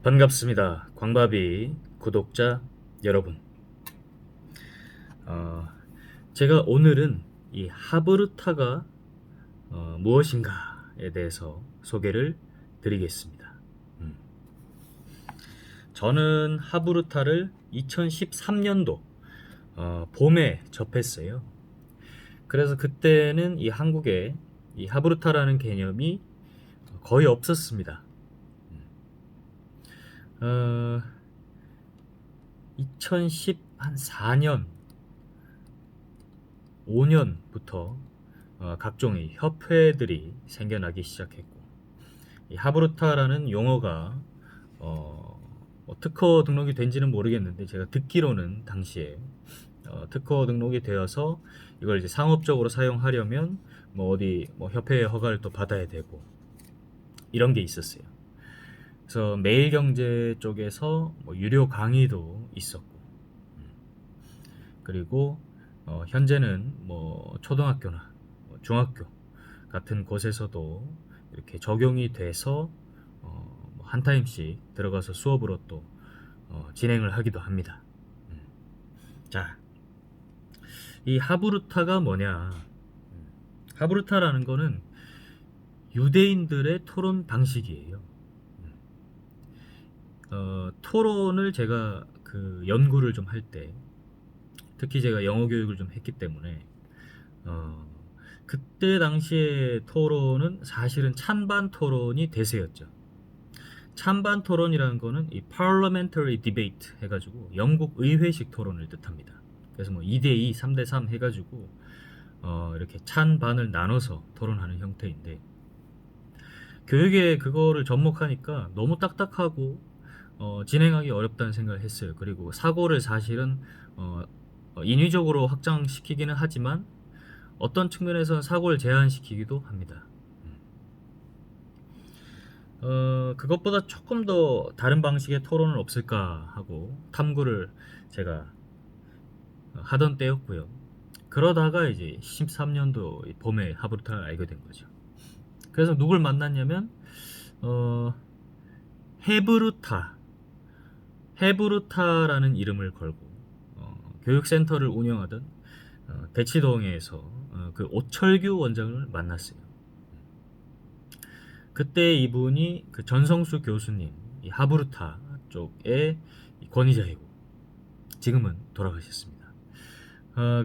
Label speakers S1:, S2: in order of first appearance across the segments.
S1: 반갑습니다. 광바비 구독자 여러분. 어, 제가 오늘은 이 하브루타가 무엇인가에 대해서 소개를 드리겠습니다. 저는 하브루타를 2013년도 봄에 접했어요. 그래서 그때는 이 한국에 이 하브루타라는 개념이 거의 없었습니다. 2014년, 5년부터 각종의 협회들이 생겨나기 시작했고, 이 하브루타라는 용어가 특허 등록이 된지는 모르겠는데, 제가 듣기로는 당시에 특허 등록이 되어서 이걸 이제 상업적으로 사용하려면 뭐 어디 뭐 협회의 허가를 또 받아야 되고 이런 게 있었어요. 그래서 매일경제 쪽에서 뭐 유료 강의도 있었고, 그리고 현재는 뭐 초등학교나 뭐 중학교 같은 곳에서도 이렇게 적용이 돼서 한 타임씩 들어가서 수업으로 또 진행을 하기도 합니다. 자, 이 하브루타가 뭐냐? 하브루타라는 거는 유대인들의 토론 방식이에요. 토론을 제가 그 연구를 좀 할 때, 특히 제가 영어 교육을 좀 했기 때문에 그때 당시의 토론은 사실은 찬반 토론이 대세였죠. 찬반 토론이라는 거는 이 parliamentary debate 해가지고 영국 의회식 토론을 뜻합니다. 그래서 뭐 2대2, 3대3 해가지고 이렇게 찬반을 나눠서 토론하는 형태인데, 교육에 그거를 접목하니까 너무 딱딱하고 진행하기 어렵다는 생각을 했어요. 그리고 사고를 사실은 인위적으로 확장시키기는 하지만 어떤 측면에서는 사고를 제한시키기도 합니다. 그것보다 조금 더 다른 방식의 토론은 없을까 하고 탐구를 제가 하던 때였고요. 그러다가 이제 13년도 봄에 하브루타를 알게 된 거죠. 그래서 누굴 만났냐면 헤브루타라는 이름을 걸고 교육센터를 운영하던 대치동에서 그 오철규 원장을 만났어요. 그때 이분이 그 전성수 교수님, 이 하브루타 쪽의 권위자이고 지금은 돌아가셨습니다.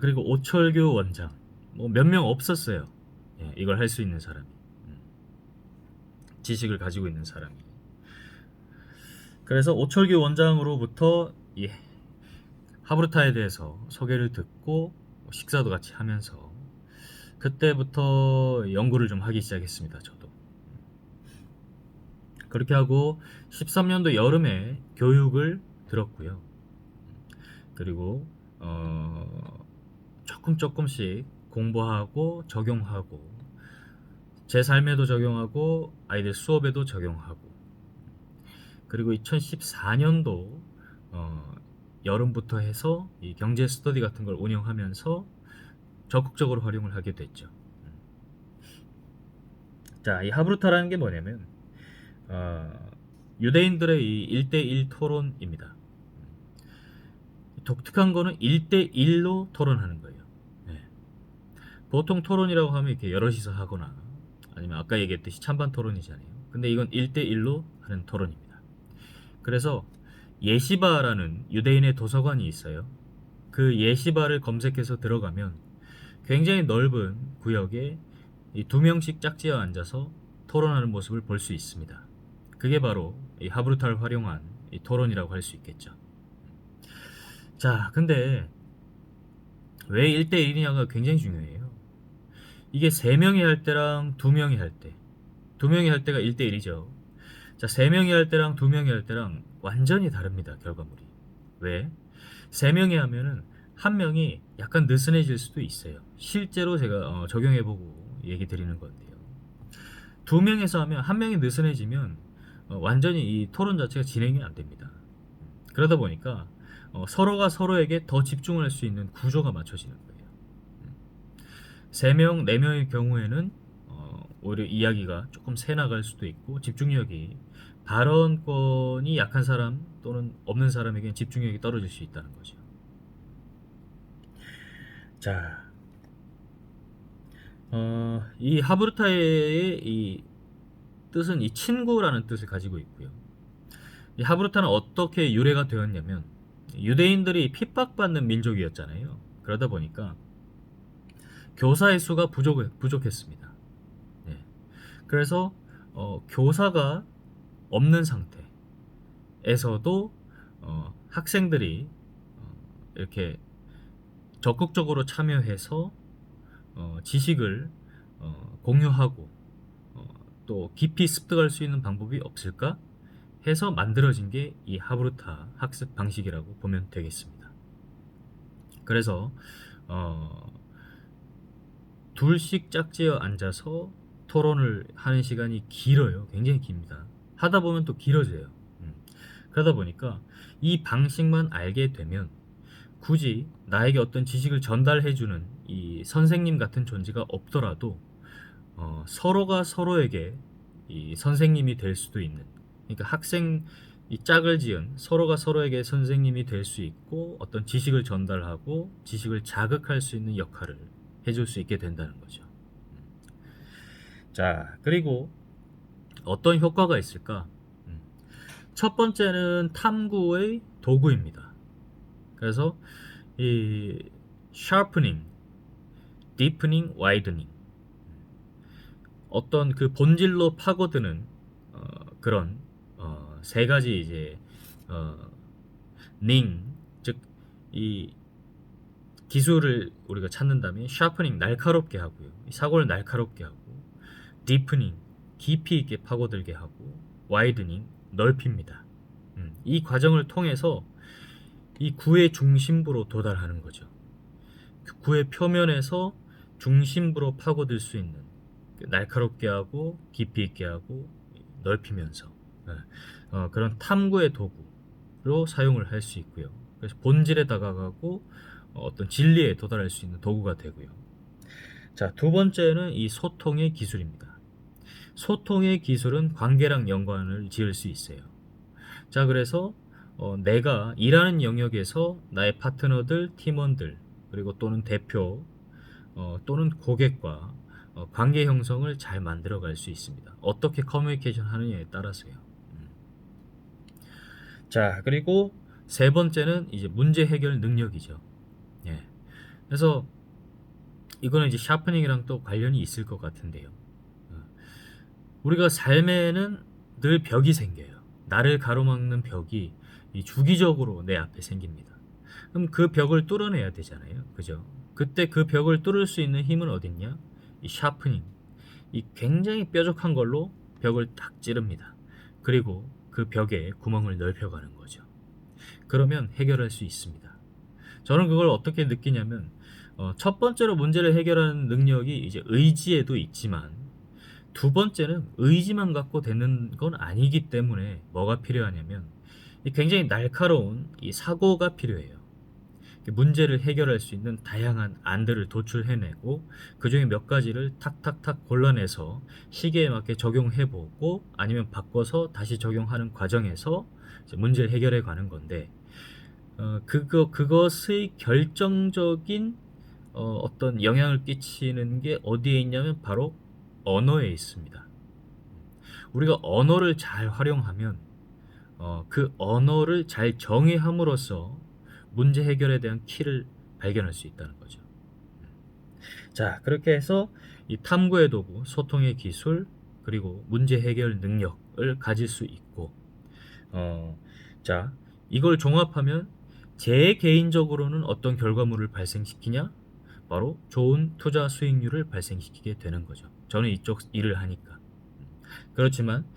S1: 그리고 오철규 원장, 뭐 몇 명 없었어요. 예, 이걸 할 수 있는 사람이, 지식을 가지고 있는 사람이. 그래서 오철규 원장으로부터 하브루타에 대해서 소개를 듣고 식사도 같이 하면서 그때부터 연구를 좀 하기 시작했습니다. 저도. 그렇게 하고 13년도 여름에 교육을 들었고요. 그리고 조금씩 공부하고 적용하고 제 삶에도 적용하고 아이들 수업에도 적용하고, 그리고 2014년도 여름부터 해서 이 경제 스터디 같은 걸 운영하면서 적극적으로 활용을 하게 됐죠. 자, 이 하브루타라는 게 뭐냐면 유대인들의 이 1대1 토론입니다. 독특한 거는 1대1로 토론하는 거예요. 네. 보통 토론이라고 하면 이렇게 여럿이서 하거나 아니면 아까 얘기했듯이 찬반 토론이잖아요. 근데 이건 1대1로 하는 토론입니다. 그래서 예시바라는 유대인의 도서관이 있어요. 그 예시바를 검색해서 들어가면 굉장히 넓은 구역에 이 2명씩 짝지어 앉아서 토론하는 모습을 볼 수 있습니다. 그게 바로 이 하브루타를 활용한 이 토론이라고 할 수 있겠죠. 자, 근데 왜 1대1이냐가 굉장히 중요해요. 이게 3명이 할 때랑 2명이 할 때, 2명이 할 때가 1대1이죠. 자, 3명이 할 때랑 2명이 할 때랑 완전히 다릅니다, 결과물이. 왜? 3명이 하면은 한 명이 약간 느슨해질 수도 있어요. 실제로 제가 적용해보고 얘기 드리는 건데요. 2명에서 하면 한 명이 느슨해지면 완전히 이 토론 자체가 진행이 안 됩니다. 그러다 보니까 서로가 서로에게 더 집중을 할 수 있는 구조가 맞춰지는 거예요. 3명, 4명의 경우에는 오히려 이야기가 조금 새 나갈 수도 있고 집중력이 발언권이 약한 사람 또는 없는 사람에게는 집중력이 떨어질 수 있다는 거죠. 자, 이 하브루타의 이 뜻은 이 친구라는 뜻을 가지고 있고요. 이 하브루타는 어떻게 유래가 되었냐면 유대인들이 핍박받는 민족이었잖아요. 그러다 보니까 교사의 수가 부족했습니다. 네. 그래서 교사가 없는 상태에서도 학생들이 이렇게 적극적으로 참여해서 지식을 공유하고 또 깊이 습득할 수 있는 방법이 없을까 해서 만들어진 게 이 하브루타 학습 방식이라고 보면 되겠습니다. 그래서 둘씩 짝지어 앉아서 토론을 하는 시간이 길어요. 굉장히 깁니다. 하다 보면 또 길어져요. 그러다 보니까 이 방식만 알게 되면 굳이 나에게 어떤 지식을 전달해주는 이 선생님 같은 존재가 없더라도 서로가 서로에게 이 선생님이 될 수도 있는, 그러니까 학생 이 짝을 지은 서로가 서로에게 선생님이 될 수 있고 어떤 지식을 전달하고 지식을 자극할 수 있는 역할을 해줄 수 있게 된다는 거죠. 자, 그리고 어떤 효과가 있을까? 첫 번째는 탐구의 도구입니다. 그래서 이 sharpening, deepening, widening, 어떤 그 본질로 파고드는 그런 세 가지 이제 즉 이 기술을 우리가 찾는다면 sharpening 날카롭게 하고요, 사고를 날카롭게 하고, deepening 깊이 있게 파고들게 하고, widening 넓힙니다. 이 과정을 통해서 이 구의 중심부로 도달하는 거죠. 구의 표면에서 중심부로 파고들 수 있는, 날카롭게 하고 깊이 있게 하고 넓히면서 그런 탐구의 도구로 사용을 할 수 있고요. 그래서 본질에 다가가고 어떤 진리에 도달할 수 있는 도구가 되고요. 자, 두 번째는 이 소통의 기술입니다. 소통의 기술은 관계랑 연관을 지을 수 있어요. 자, 그래서 내가 일하는 영역에서 나의 파트너들, 팀원들, 그리고 또는 대표 또는 고객과 관계 형성을 잘 만들어 갈 수 있습니다. 어떻게 커뮤니케이션 하느냐에 따라서요. 자, 그리고 세 번째는 이제 문제 해결 능력이죠. 예. 그래서 이거는 이제 샤프닝이랑 또 관련이 있을 것 같은데요. 우리가 삶에는 늘 벽이 생겨요. 나를 가로막는 벽이 주기적으로 내 앞에 생깁니다. 그럼 그 벽을 뚫어내야 되잖아요. 그죠? 그때 그 벽을 뚫을 수 있는 힘은 어딨냐? 이 샤프닝, 이 굉장히 뾰족한 걸로 벽을 딱 찌릅니다. 그리고 그 벽에 구멍을 넓혀가는 거죠. 그러면 해결할 수 있습니다. 저는 그걸 어떻게 느끼냐면 첫 번째로 문제를 해결하는 능력이 이제 의지에도 있지만, 두 번째는 의지만 갖고 되는 건 아니기 때문에 뭐가 필요하냐면 굉장히 날카로운 이 사고가 필요해요. 문제를 해결할 수 있는 다양한 안들을 도출해내고 그 중에 몇 가지를 탁탁탁 골라내서 시기에 맞게 적용해보고 아니면 바꿔서 다시 적용하는 과정에서 이제 문제를 해결해 가는 건데, 그것의 결정적인 어떤 영향을 끼치는 게 어디에 있냐면 바로 언어에 있습니다. 우리가 언어를 잘 활용하면 그 언어를 잘 정의함으로써 문제 해결에 대한 키를 발견할 수 있다는 거죠. 자, 그렇게 해서 이 탐구의 도구, 소통의 기술, 그리고 문제 해결 능력을 가질 수 있고, 자, 이걸 종합하면 제 개인적으로는 어떤 결과물을 발생시키냐? 바로 좋은 투자 수익률을 발생시키게 되는 거죠. 저는 이쪽 일을 하니까. 그렇지만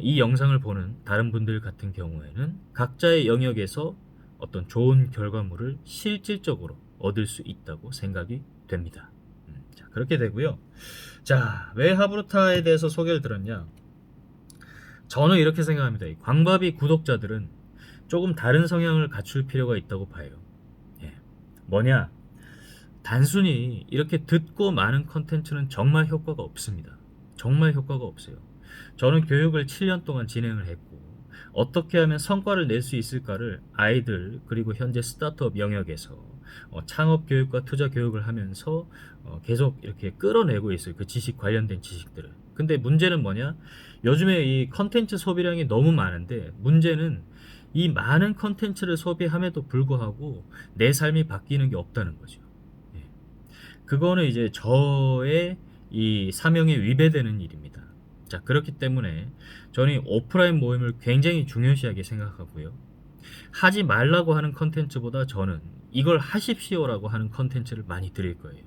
S1: 이 영상을 보는 다른 분들 같은 경우에는 각자의 영역에서 어떤 좋은 결과물을 실질적으로 얻을 수 있다고 생각이 됩니다. 자, 그렇게 되고요. 자, 왜 하브루타에 대해서 소개를 들었냐? 저는 이렇게 생각합니다. 이 광밥이 구독자들은 조금 다른 성향을 갖출 필요가 있다고 봐요. 예. 뭐냐? 단순히 이렇게 듣고 많은 컨텐츠는 정말 효과가 없습니다. 정말 효과가 없어요. 저는 교육을 7년 동안 진행을 했고 어떻게 하면 성과를 낼 수 있을까를 아이들 그리고 현재 스타트업 영역에서 창업 교육과 투자 교육을 하면서 계속 이렇게 끌어내고 있어요. 그 지식 관련된 지식들을. 근데 문제는 뭐냐? 요즘에 이 컨텐츠 소비량이 너무 많은데 문제는 이 많은 컨텐츠를 소비함에도 불구하고 내 삶이 바뀌는 게 없다는 거죠. 예. 그거는 이제 저의 이 사명에 위배되는 일입니다. 자, 그렇기 때문에 저는 오프라인 모임을 굉장히 중요시하게 생각하고요. 하지 말라고 하는 컨텐츠보다 저는 이걸 하십시오라고 하는 컨텐츠를 많이 드릴 거예요.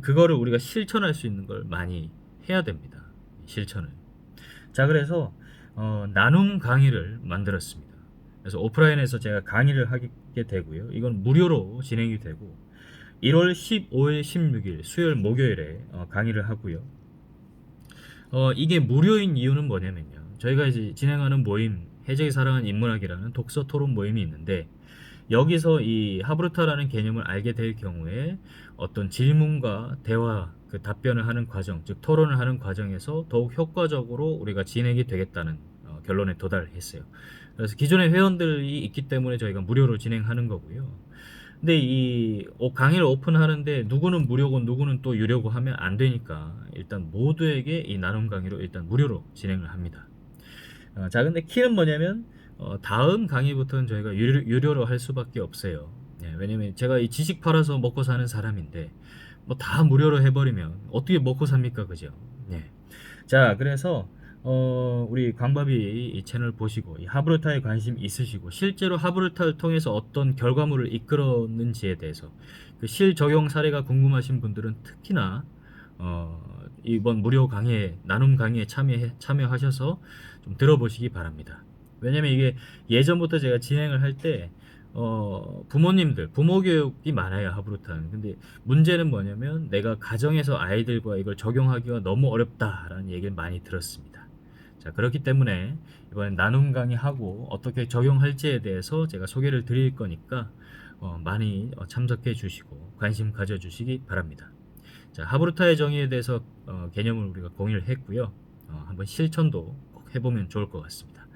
S1: 그거를 우리가 실천할 수 있는 걸 많이 해야 됩니다. 실천을. 자, 그래서 나눔 강의를 만들었습니다. 그래서 오프라인에서 제가 강의를 하게 되고요. 이건 무료로 진행이 되고 1월 15일, 16일 수요일, 목요일에 강의를 하고요. 이게 무료인 이유는 뭐냐면요. 저희가 이제 진행하는 모임 해적이 사랑하는 인문학이라는 독서 토론 모임이 있는데 여기서 이 하브루타라는 개념을 알게 될 경우에 어떤 질문과 대화 그 답변을 하는 과정, 즉 토론을 하는 과정에서 더욱 효과적으로 우리가 진행이 되겠다는 결론에 도달했어요. 그래서 기존의 회원들이 있기 때문에 저희가 무료로 진행하는 거고요. 근데 이 강의를 오픈하는데 누구는 무료고 누구는 또 유료고 하면 안 되니까 일단 모두에게 이 나눔 강의로 일단 무료로 진행을 합니다. 자, 근데 키는 뭐냐면 다음 강의부터는 저희가 유료로 할 수밖에 없어요. 예, 왜냐면 제가 이 지식 팔아서 먹고 사는 사람인데 뭐 다 무료로 해버리면 어떻게 먹고 삽니까, 그죠? 네. 자, 그래서 우리 광밥이 이 채널 보시고 이 하브루타에 관심 있으시고 실제로 하브루타를 통해서 어떤 결과물을 이끌었는지에 대해서 그 실적용 사례가 궁금하신 분들은 특히나 이번 무료 강의에 나눔 강의에 참여하셔서 좀 들어보시기 바랍니다. 왜냐면 이게 예전부터 제가 진행을 할 때 부모님들 부모 교육이 많아요, 하브루타는. 근데 문제는 뭐냐면 내가 가정에서 아이들과 이걸 적용하기가 너무 어렵다라는 얘기를 많이 들었습니다. 자, 그렇기 때문에 이번엔 나눔 강의하고 어떻게 적용할지에 대해서 제가 소개를 드릴 거니까 많이 참석해 주시고 관심 가져 주시기 바랍니다. 자, 하브루타의 정의에 대해서 개념을 우리가 공유를 했고요. 한번 실천도 꼭 해보면 좋을 것 같습니다.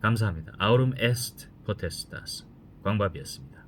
S1: 감사합니다. 아우름 에스트 포테스타스 광밥이었습니다.